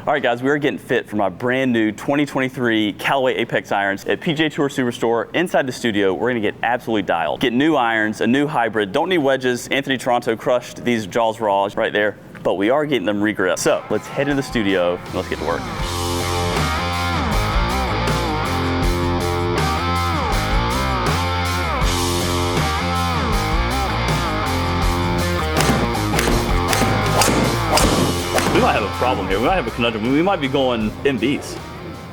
All right, guys, we are getting fit for my brand new 2023 Callaway Apex irons at PGA Tour Superstore. Inside the studio, we're gonna get absolutely dialed. Get new irons, a new hybrid, don't need wedges. Anthony Toronto crushed these Jaws Raws right there, but we are getting them regripped. So let's head to the studio and let's get to work. We might have a problem here. We might have a conundrum. We might be going MBs.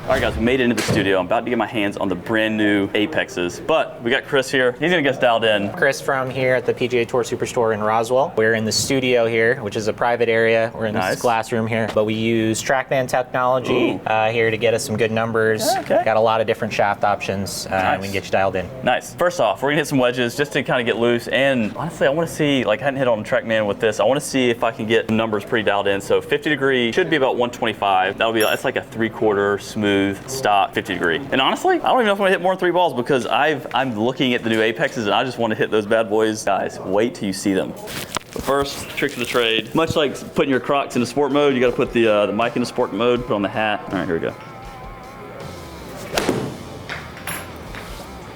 All right, guys, we made it into the studio. I'm about to get my hands on the brand new Apexes, but we got Chris here. He's gonna get us dialed in. Chris from here at the PGA Tour Superstore in Roswell. We're in the studio here, which is a private area. We're in this glass room here, but we use TrackMan technology here to get us some good numbers. Okay. Got a lot of different shaft options, and we can get you dialed in. Nice. First off, we're gonna hit some wedges just to kind of get loose, and honestly, I wanna see, like I hadn't hit on TrackMan with this, I wanna see if I can get numbers pretty dialed in. So 50 degree should be about 125. That'll be, that's like a 3/4 smooth stock 50 degree. And honestly, I don't even know if I'm gonna hit more than 3 balls because I'm looking at the new Apexes and I just want to hit those bad boys. Guys, wait till you see them. But first, trick of the trade. Much like putting your Crocs into sport mode, you gotta put the mic into sport mode, put on the hat. All right, here we go.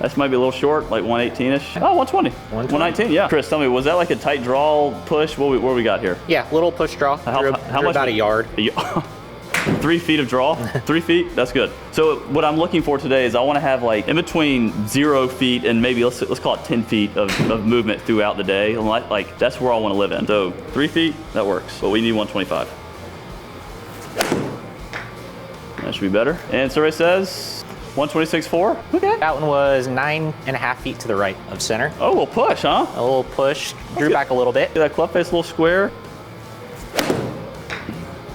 This might be a little short, like 118-ish. Oh, 120. 119, yeah. Chris, tell me, was that like a tight draw push? What we got here? Yeah, little push draw. How much? About a yard. 3 feet of draw, 3 feet, that's good. So what I'm looking for today is I want to have like in between 0 feet and maybe let's call it 10 feet of movement throughout the day. Like that's where I want to live in. So 3 feet, that works, but we need 125. That should be better. And survey says 126.4. Okay. That one was 9.5 feet to the right of center. Oh, a little push, huh? A little push, drew back a little bit. Get that club face a little square.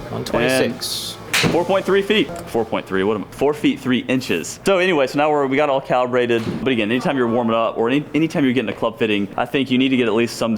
126. 4.3 feet. 4.3, what am I? 4 feet 3 inches. So anyway, so now we got all calibrated. But again, anytime you're warming up or anytime you're getting a club fitting, I think you need to get at least some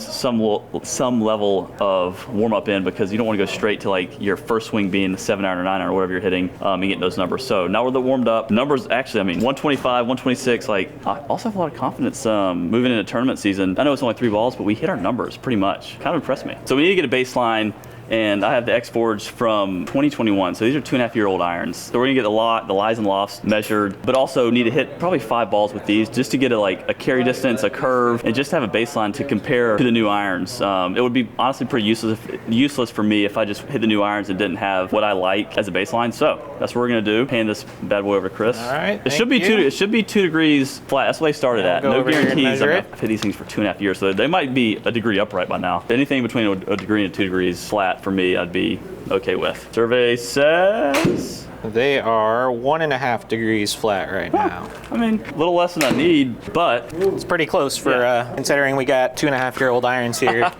level of warm up in because you don't want to go straight to like your first swing being the 7-iron or 9-iron or whatever you're hitting and getting those numbers. So now we're warmed up. Numbers actually, I mean, 125, 126, like I also have a lot of confidence moving into tournament season. I know it's only 3 balls, but we hit our numbers pretty much. Kind of impressed me. So we need to get a baseline. And I have the X-Forge from 2021, so these are 2.5-year-old irons. So we're gonna get the lies and lofts measured, but also need to hit probably 5 balls with these just to get a carry distance, a curve, and just have a baseline to compare to the new irons. It would be honestly pretty useless for me if I just hit the new irons and didn't have what I like as a baseline. So that's what we're gonna do. Hand this bad boy over to Chris. All right. It should be 2 degrees flat. That's what they started at. No guarantees. I've hit these things for 2.5 years, so they might be a degree upright by now. Anything between a degree and 2 degrees flat for me, I'd be okay with. Survey says they are 1.5 degrees flat right now. I mean, a little less than I need, but it's pretty close for considering we got 2.5-year-old irons here.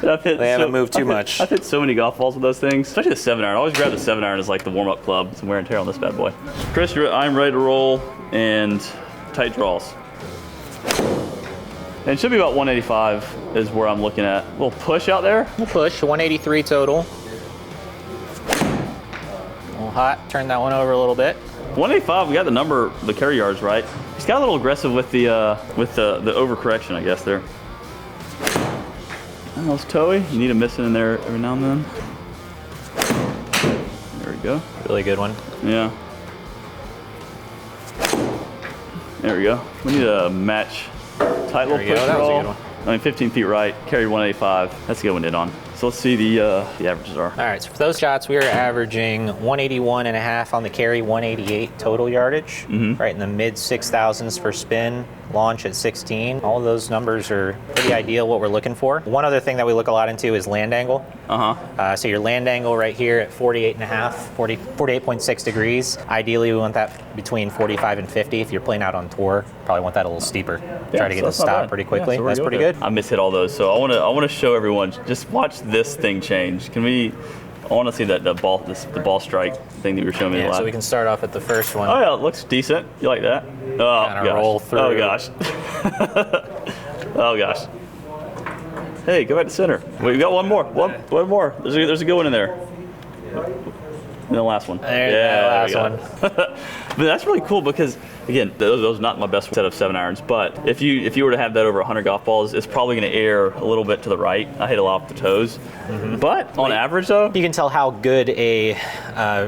They haven't moved too much. I've hit so many golf balls with those things, especially the 7-iron. I always grab the 7-iron as like the warm-up club. Some wear and tear on this bad boy. Chris, I'm ready to roll and tight draws. And it should be about 185 is where I'm looking at. A little push out there. We'll push, 183 total. A little hot, turn that one over a little bit. 185, we got the number, the carry yards right. He's got a little aggressive with the overcorrection, I guess there. That was toey. You need a missing in there every now and then. There we go. Really good one. Yeah. There we go. We need a match. Tight little push that was a good draw. one. I mean, 15 feet right, carried 185. That's a good one to hit on. So let's see the averages are. All right, so for those shots, we are averaging 181.5 on the carry, 188 total yardage, right in the mid 6,000s for spin, launch at 16. All of those numbers are pretty ideal, what we're looking for. One other thing that we look a lot into is land angle. So your land angle right here at 48.6 degrees. Ideally, we want that between 45 and 50. If you're playing out on tour, probably want that a little steeper. Try to get the stop pretty quickly. So that's pretty good. I mishit all those, so I want to show everyone. Just watch this thing change. Can we? I want to see that the ball strike thing that you were showing me. So we can start off at the first one. Oh yeah, it looks decent. You like that? Oh gosh. Roll through. Oh gosh. Oh gosh. Hey, go back to center. We got one more. One more. There's a good one in there. And the last one. There, last one. But that's really cool because again, those are not my best set of 7 irons, but if you were to have that over 100 golf balls, it's probably going to err a little bit to the right. I hit a lot off the toes. But on average, though, you can tell how good a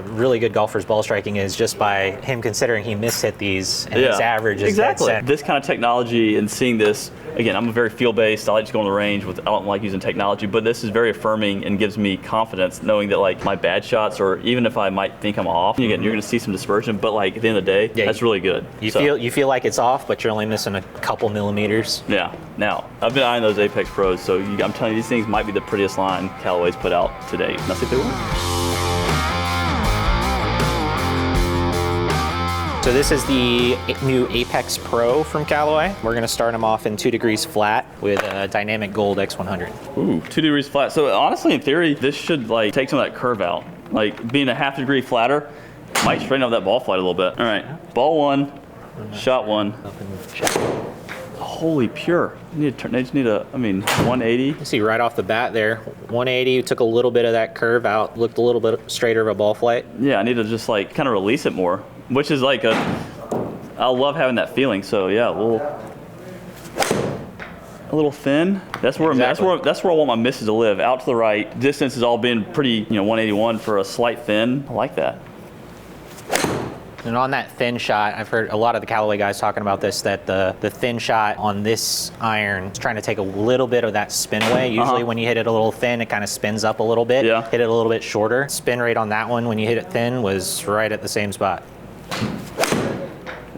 really good golfer's ball striking is just by him considering he mishit these and his average is exactly. dead center. This kind of technology and seeing this, again, I'm a very field-based. I like to go on the range. I don't like using technology, but this is very affirming and gives me confidence knowing that like my bad shots, or even if I might think I'm off, again, you're going to see some dispersion, but like at the end of the day, that's really good. You feel like it's off, but you're only missing a couple millimeters. Yeah. Now, I've been eyeing those Apex Pros, so I'm telling you, these things might be the prettiest line Callaway's put out to date. Let's see if they will. So this is the new Apex Pro from Callaway. We're gonna start them off in 2 degrees flat with a dynamic gold X100. Ooh, 2 degrees flat. So honestly, in theory, this should like take some of that curve out. Like being a half degree flatter might straighten up that ball flight a little bit. All right, ball 1, shot 1. Holy pure. They just need a, 180. You see right off the bat there, 180, took a little bit of that curve out, looked a little bit straighter of a ball flight. Yeah, I need to just like kind of release it more, which is like I love having that feeling. So yeah, a little thin. That's where that's where I want my misses to live. Out to the right. Distance has all been pretty, 181 for a slight thin. I like that. And on that thin shot, I've heard a lot of the Callaway guys talking about this, that the thin shot on this iron is trying to take a little bit of that spin away. Usually when you hit it a little thin, it kind of spins up a little bit. Yeah. Hit it a little bit shorter. Spin rate on that one when you hit it thin was right at the same spot.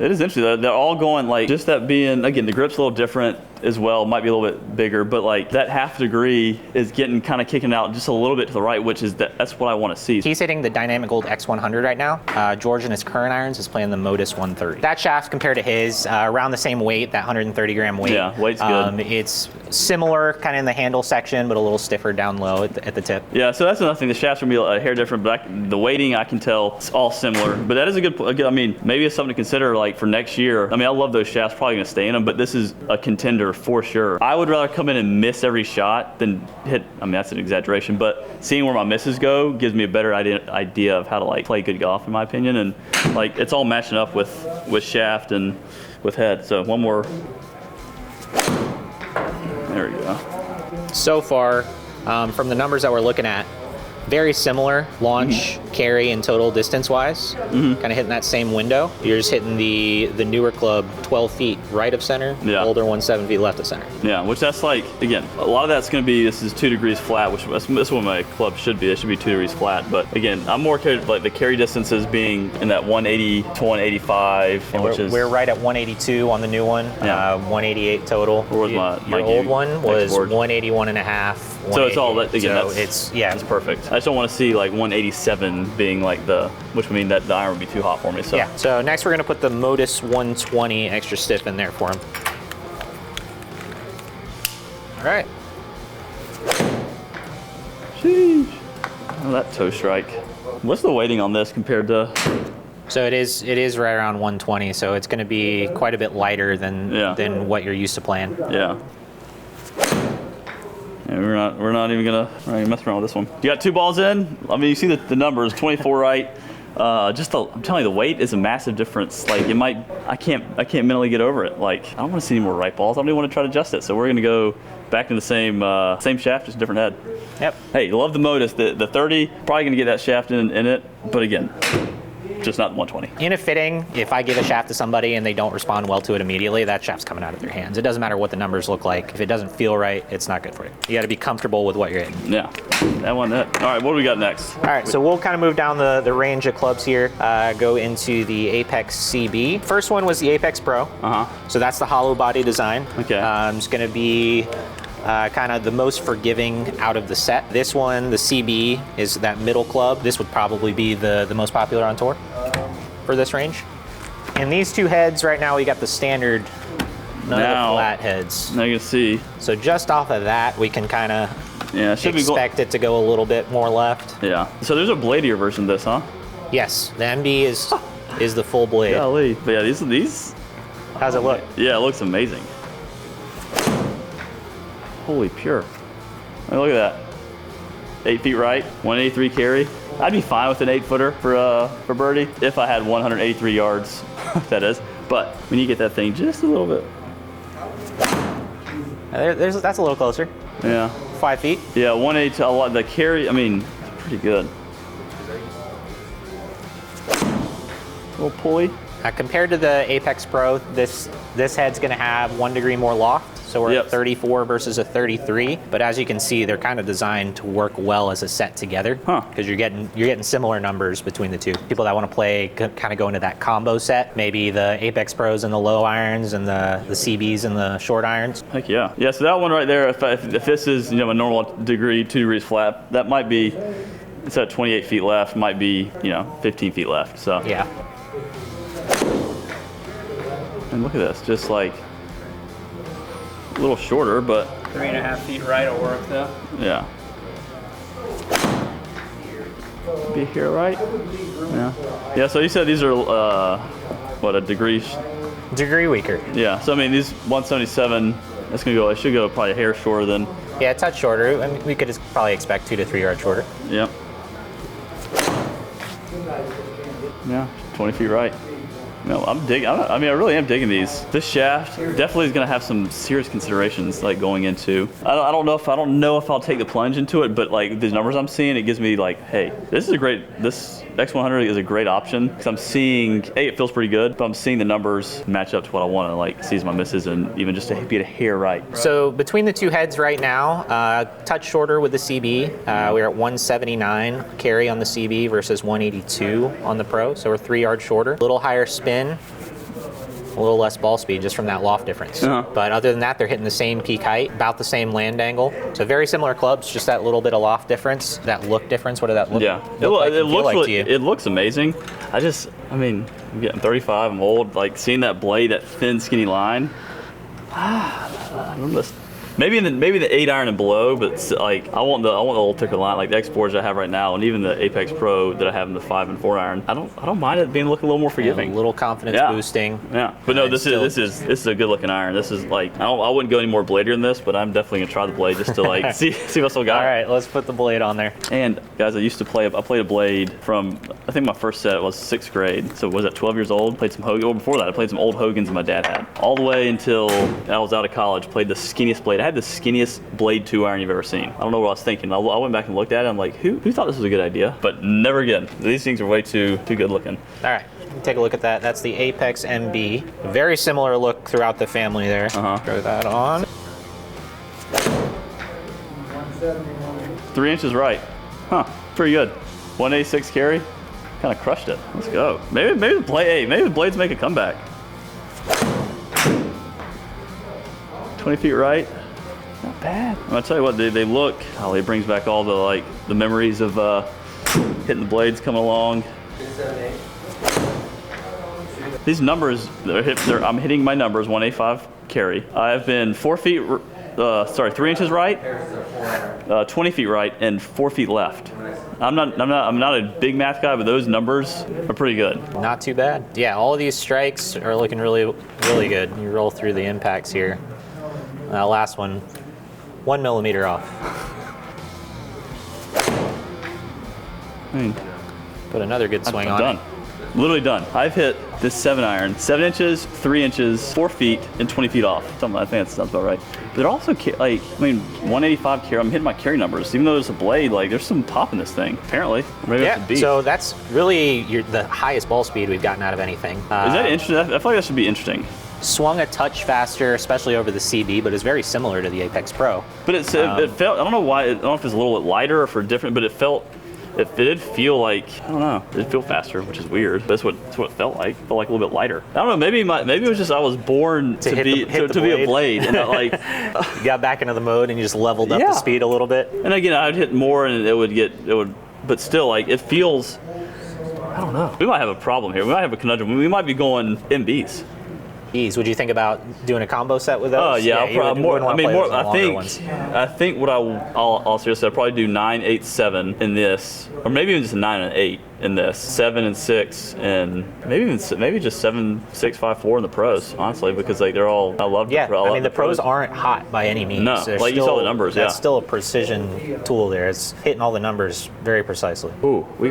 It is interesting. They're all going like, just that being, again, the grip's a little different as well, might be a little bit bigger, but like that half degree is getting kind of kicking out just a little bit to the right, which is that's what I want to see. He's hitting the Dynamic Gold X100 right now. George in his current irons is playing the Modus 130. That shaft compared to his, around the same weight, that 130 gram weight. Yeah, weight's good. It's similar kind of in the handle section, but a little stiffer down low at the tip. Yeah, so that's another thing. The shaft's gonna be a hair different, but the weighting I can tell it's all similar. But that is a good, maybe it's something to consider like for next year. I love those shafts, probably gonna stay in them, but this is a contender for sure. I would rather come in and miss every shot than hit, that's an exaggeration, but seeing where my misses go gives me a better idea of how to like play good golf in my opinion, and like it's all matching up with shaft and with head. So one more. There we go. So far, from the numbers that we're looking at, very similar launch, carry, and total distance-wise. Kind of hitting that same window. You're just hitting the newer club 12 feet right of center, older one 7 feet left of center. Yeah, which that's like, again, a lot of that's going to be, this is 2 degrees flat, which that's what my club should be. It should be 2 degrees flat. But again, I'm more carried, like the carry distances being in that 180 to 185. And we're right at 182 on the new one, 188 total. Where was your old one was 181 and a half. So it's all that, again, so it's perfect. I just don't want to see like 187 being like which would mean that the iron would be too hot for me. So yeah. So next we're gonna put the Modus 120 extra stiff in there for him. All right. Sheesh. Oh, that toe strike. What's the weighting on this compared to? So it is right around 120. So it's gonna be quite a bit lighter than what you're used to playing. Yeah. Yeah, we're not even gonna mess around with this one. You got 2 balls in. You see the numbers, 24 right. I'm telling you, the weight is a massive difference. Like I can't mentally get over it. Like I don't want to see any more right balls. I don't even want to try to adjust it. So we're gonna go back to the same shaft, just different head. Yep. Hey, love the Modus. The 30 probably gonna get that shaft in it, but again, just not 120. In a fitting, if I give a shaft to somebody and they don't respond well to it immediately, that shaft's coming out of their hands. It doesn't matter what the numbers look like. If it doesn't feel right, it's not good for you. You got to be comfortable with what you're hitting. Yeah, that one. All right, what do we got next? All right, so we'll kind of move down the range of clubs here. Go into the Apex CB. First one was the Apex Pro. So that's the hollow body design. Okay. It's going to be kind of the most forgiving out of the set. This one, the CB, is that middle club. This would probably be the most popular on tour for this range. And these 2 heads right now, we got the standard, none of the flat heads. Now you can see. So just off of that, we can kind of expect it to go a little bit more left. Yeah. So there's a bladier version of this, huh? Yes, the MB is the full blade. Golly. But yeah, these. How's it look? Yeah, it looks amazing. Holy pure. Look at that. 8 feet right, 183 carry. I'd be fine with an 8-footer for birdie if I had 183 yards, that is. But we need to get that thing just a little bit. That's a little closer. Yeah. 5 feet. Yeah, 180 to a lot. The carry, I mean, it's pretty good. Little pulley. Compared to the Apex Pro, this head's going to have 1 degree more loft. So we're at 34 versus a 33. But as you can see, they're kind of designed to work well as a set together. Because you're getting similar numbers between the two. People that want to play kind of go into that combo set, maybe the Apex Pros and the low irons and the CBs and the short irons. Heck yeah. Yeah, so that one right there, if this is a normal degree, 2 degrees flat, that might be, it's at 28 feet left, might be 15 feet left. So yeah. And look at this, just like a little shorter, but 3.5 feet right will work though. Yeah. Be here, right? Yeah. Yeah. So you said these are what, a degree? Degree weaker. Yeah. So I mean, these 177. That's gonna go. It should go probably a hair shorter than. Yeah, a touch shorter. I mean, we could probably expect 2 to 3 yards shorter. Yep. Yeah. 20 feet right. No, I'm digging. I mean, I really am digging these. This shaft definitely is going to have some serious considerations, like going into. I don't know if I'll take the plunge into it, but like the numbers I'm seeing, it gives me like, hey, this X100 is a great option because I'm seeing, it feels pretty good, but I'm seeing the numbers match up to what I want to like seize my misses and even just to be a hair right. So between the two heads right now, touch shorter with the CB. We're at 179 carry on the CB versus 182 on the Pro, so we're 3 yards shorter. A little higher spin. A little less ball speed just from that loft difference. But other than that, they're hitting the same peak height, about the same land angle. So very similar clubs, just that little bit of loft difference, that look difference. What did that look like? It looks amazing. I mean, I'm getting 35, I'm old. Like seeing that blade, that thin, skinny line. Maybe the 8 iron and below, but like I want the little thicker line, like the X boards I have right now, and even the Apex Pro that I have in the 5 and 4 iron. I don't mind it being looking a little more forgiving. A little confidence boosting. Yeah, but no, this is a good looking iron. This is like I wouldn't go any more bladier than this, but I'm definitely gonna try the blade just to like see what's still got. All right, let's put the blade on there. And guys, I played a blade from, I think my first set was 6th grade. So was at 12 years old. Played some Hogan. Well, before that, I played some old Hogans my dad had. All the way until I was out of college. Played the skinniest blade. I had the skinniest blade 2 iron you've ever seen. I don't know what I was thinking. I went back and looked at it. I'm like, who thought this was a good idea? But never again. These things are way too good looking. All right, take a look at that. That's the Apex MB. Very similar look throughout the family there. Throw that on. 3 inches right. Pretty good. 186 carry. Kind of crushed it. Let's go. Maybe the blades make a comeback. 20 feet right. Not bad. I'm gonna tell you what, they look. It brings back all the memories of hitting the blades coming along. These numbers, I'm hitting my numbers. 185 carry. I've been 3 inches right, 20 feet right, and 4 feet left. I'm not a big math guy, but those numbers are pretty good. Not too bad. Yeah, all of these strikes are looking really, really good. You roll through the impacts here. Last one, 1 millimeter off. Put another good swing on done. Literally done. I've hit this 7 iron, 7 inches, 3 inches, 4 feet, and 20 feet off. I think that sounds about right. They're also like, 185 carry. I'm hitting my carry numbers, even though there's a blade. Like, there's some pop in this thing. Apparently, maybe that's a beast. So that's really the highest ball speed we've gotten out of anything. Is that interesting? I feel like that should be interesting. Swung a touch faster, especially over the CB, but it's very similar to the Apex Pro. But it felt, I don't know why, I don't know if it's a little bit lighter or for different, but it did feel like, I don't know, it did feel faster, which is weird. That's what it felt like. It felt like a little bit lighter. I don't know, maybe it was just I was born to be a blade. And like, you got back into the mode and you just leveled up the speed a little bit. And again, I'd hit more and but still, like, it feels, I don't know. We might have a problem here. We might have a conundrum. We might be going MBs. Would you think about doing a combo set with those? Oh yeah, I'll probably more. I mean, more. I think what I'll seriously, I'll probably do 9, 8, 7 in this, or maybe even just a 9 and an 8. in this, 7 and 6, and maybe just 7, 6, 5, 4 in the pros, honestly, because like they're all, I love Yeah, the pro. I mean the pros aren't hot by any means. No, They're like you saw the numbers, That's yeah. still a precision tool there. It's hitting all the numbers very precisely. Ooh, we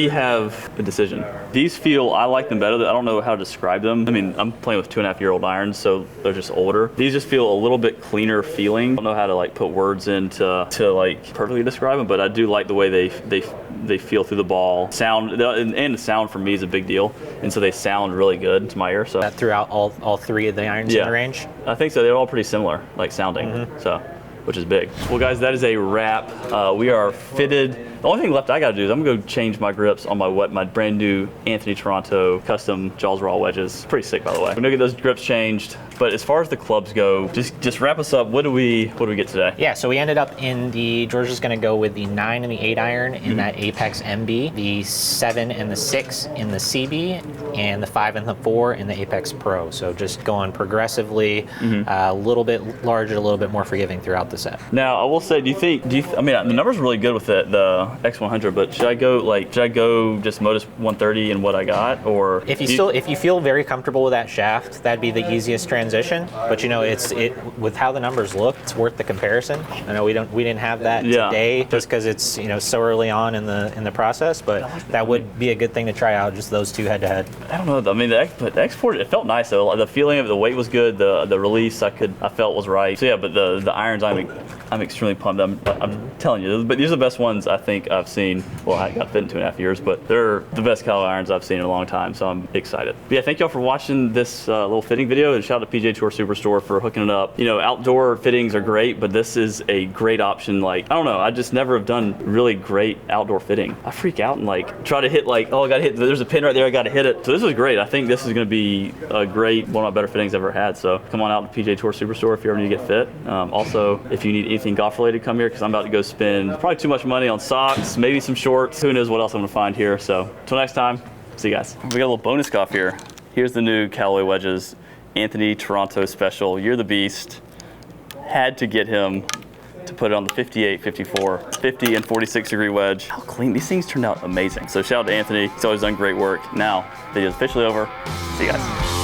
have a decision. These feel, I like them better. I don't know how to describe them. I mean, I'm playing with 2.5-year-old irons, so they're just older. These just feel a little bit cleaner feeling. I don't know how to like put words into to like perfectly describe them, but I do like the way they feel through the ball. Sound, and the sound for me is a big deal, and so they sound really good to my ear. So That throughout all three of the irons in the range. I think so. They're all pretty similar, like sounding. So, which is big. Well, guys, that is a wrap. We are fitted. The only thing left I got to do is I'm gonna go change my grips on my brand new Anthony Toronto custom Jaws Raw wedges. Pretty sick, by the way. I'm gonna get those grips changed. But as far as the clubs go, just wrap us up. What do we get today? Yeah, so we ended up in the, Georgia's going to go with the 9 and the 8 iron in that Apex MB, the 7 and the 6 in the CB, and the 5 and the 4 in the Apex Pro. So just going progressively, a little bit larger, a little bit more forgiving throughout the set. Now, I will say, I mean, the numbers are really good with the X100, but should I go just Modus 130 and what I got, or if you feel very comfortable with that shaft, that'd be the easiest transition. But you know, with how the numbers look, it's worth the comparison. I know we didn't have that today just because it's so early on in the process, but that would be a good thing to try out, just those two head to head. I don't know. I mean, the X4, it felt nice though. The feeling of the weight was good. The release I felt was right. So yeah, but the irons, I'm extremely pumped. I'm telling you, but these are the best ones I think I've seen. Well, I got fit in 2.5 years, but they're the best Callaway irons I've seen in a long time. So I'm excited. But yeah, thank y'all for watching this little fitting video, and shout out to PGA Tour Superstore for hooking it up. Outdoor fittings are great, but this is a great option. Like, I don't know, I just never have done really great outdoor fitting. I freak out and like try to hit like, oh, I gotta hit, there's a pin right there, I gotta hit it. So this is great. I think this is gonna be a great, one of my better fittings I've ever had. So come on out to PGA Tour Superstore if you ever need to get fit. Also, if you need anything golf related, come here, because I'm about to go spend probably too much money on socks, maybe some shorts. Who knows what else I'm gonna find here. So until next time, see you guys. We got a little bonus golf here. Here's the new Callaway wedges. Anthony Toronto special. You're the beast. Had to get him to put it on the 58, 54, 50, and 46 degree wedge. How clean. These things turned out amazing. So shout out to Anthony. He's always done great work. Now, video's officially over. See you guys.